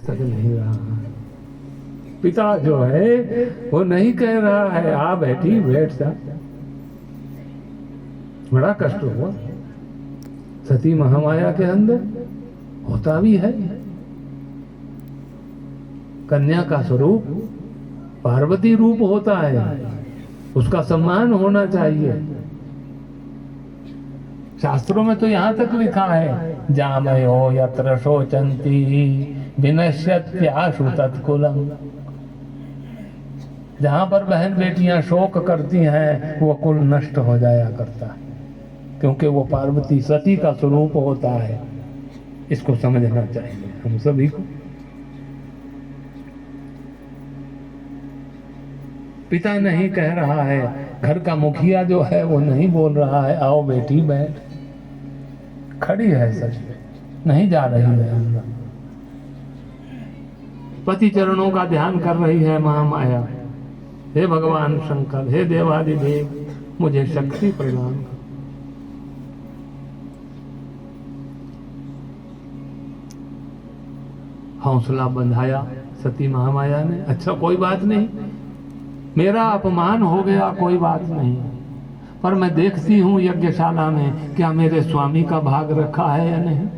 तक नहीं रहा। पिता जो है वो नहीं कह रहा है आ बेटी बैठ जा। बड़ा कष्ट हुआ। सती महामाया के अंदर होता भी है। कन्या का स्वरूप पार्वती रूप होता है, उसका सम्मान होना चाहिए। शास्त्रों में तो यहाँ तक लिखा है जामयो यत्र शोचंती विनश्यत्याशु तत्कुलम। जहां पर बहन बेटियां शोक करती हैं वो कुल नष्ट हो जाया करता है, क्योंकि वो पार्वती सती का स्वरूप होता है। इसको समझना चाहिए हम सभी को। पिता नहीं कह रहा है, घर का मुखिया जो है वो नहीं बोल रहा है आओ बेटी बैठ। खड़ी है सच में, नहीं जा रही है अंदर। पति चरणों का ध्यान कर रही है महामाया। हे भगवान शंकर, हे देवादिदेव, मुझे शक्ति प्रदान कर। हौसला बंधाया सती महामाया ने। अच्छा कोई बात नहीं, मेरा अपमान हो गया, कोई बात नहीं, पर मैं देखती हूँ यज्ञशाला में क्या मेरे स्वामी का भाग रखा है या नहीं।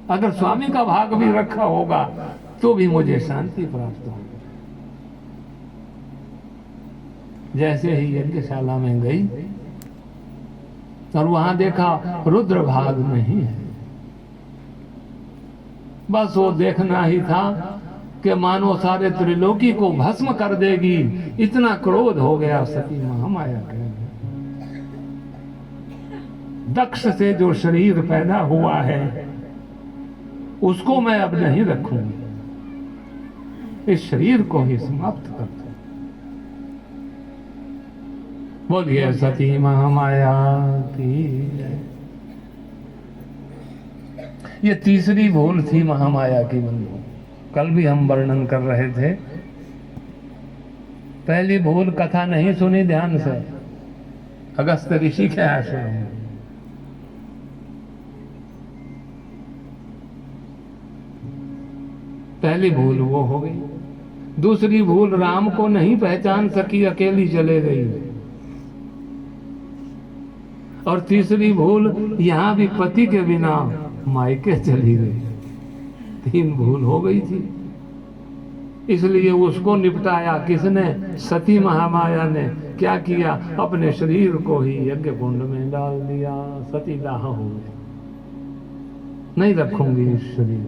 अगर स्वामी का भाग भी रखा होगा तो भी मुझे शांति प्राप्त होगी। जैसे ही यज्ञशाला में गई और वहां देखा रुद्र भाग नहीं है। बस वो देखना ही था कि मानो सारे त्रिलोकी को भस्म कर देगी, इतना क्रोध हो गया सती महामाया के। दक्ष से जो शरीर पैदा हुआ है उसको मैं अब नहीं रखूंगी, इस शरीर को ही समाप्त कर दूं। बोलिए सती महामाया की। ये तीसरी भूल थी महामाया की बंधु, कल भी हम वर्णन कर रहे थे। पहली भूल, कथा नहीं सुनी ध्यान से अगस्त ऋषि के आश्रम में। पहली भूल वो हो गई। दूसरी भूल, राम को नहीं पहचान सकी, अकेली चले गई। और तीसरी भूल, यहां भी पति के बिना मायके चली गई। 3 भूल हो गई थी। इसलिए उसको निपटाया किसने? सती महामाया ने। क्या किया? अपने शरीर को ही यज्ञ कुंड में डाल दिया। सती दाह हो गई, नहीं रखूंगी इस शरीर।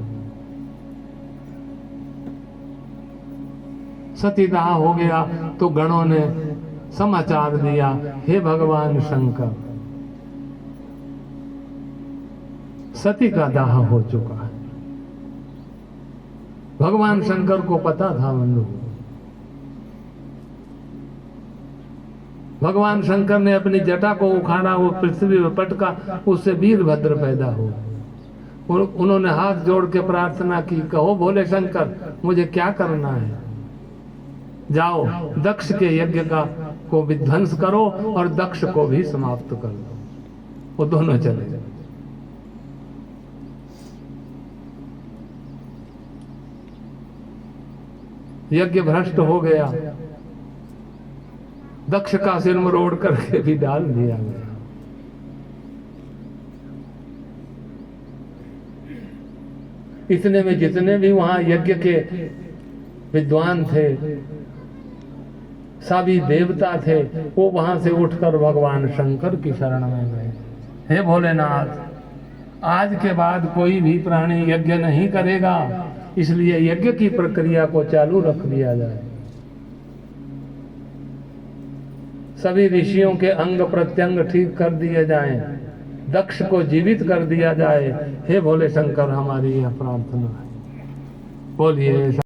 सतीदाह हो गया तो गणों ने समाचार दिया, हे भगवान शंकर, सती का दाह हो चुका है। भगवान शंकर को पता था बंधु। भगवान शंकर ने अपनी जटा को उखाड़ा, वो पृथ्वी में पटका, उससे वीरभद्र पैदा हुआ। उन्होंने हाथ जोड़ के प्रार्थना की, कहो भोले शंकर मुझे क्या करना है? जाओ दक्ष के यज्ञ को विध्वंस करो और दक्ष को भी समाप्त कर दो। वो दोनों चले गए। यज्ञ भ्रष्ट हो गया, दक्ष का सिर मरोड़ करके भी डाल दिया गया। इतने में जितने भी वहां यज्ञ के विद्वान थे, सभी देवता थे, वो वहां से उठकर भगवान शंकर की शरण में गए। हे भोलेनाथ, आज के बाद कोई भी प्राणी यज्ञ नहीं करेगा, इसलिए यज्ञ की प्रक्रिया को चालू रख दिया जाए। सभी ऋषियों के अंग प्रत्यंग ठीक कर दिए जाएं, दक्ष को जीवित कर दिया जाए। हे भोले शंकर, हमारी यह प्रार्थना है। बोलिए।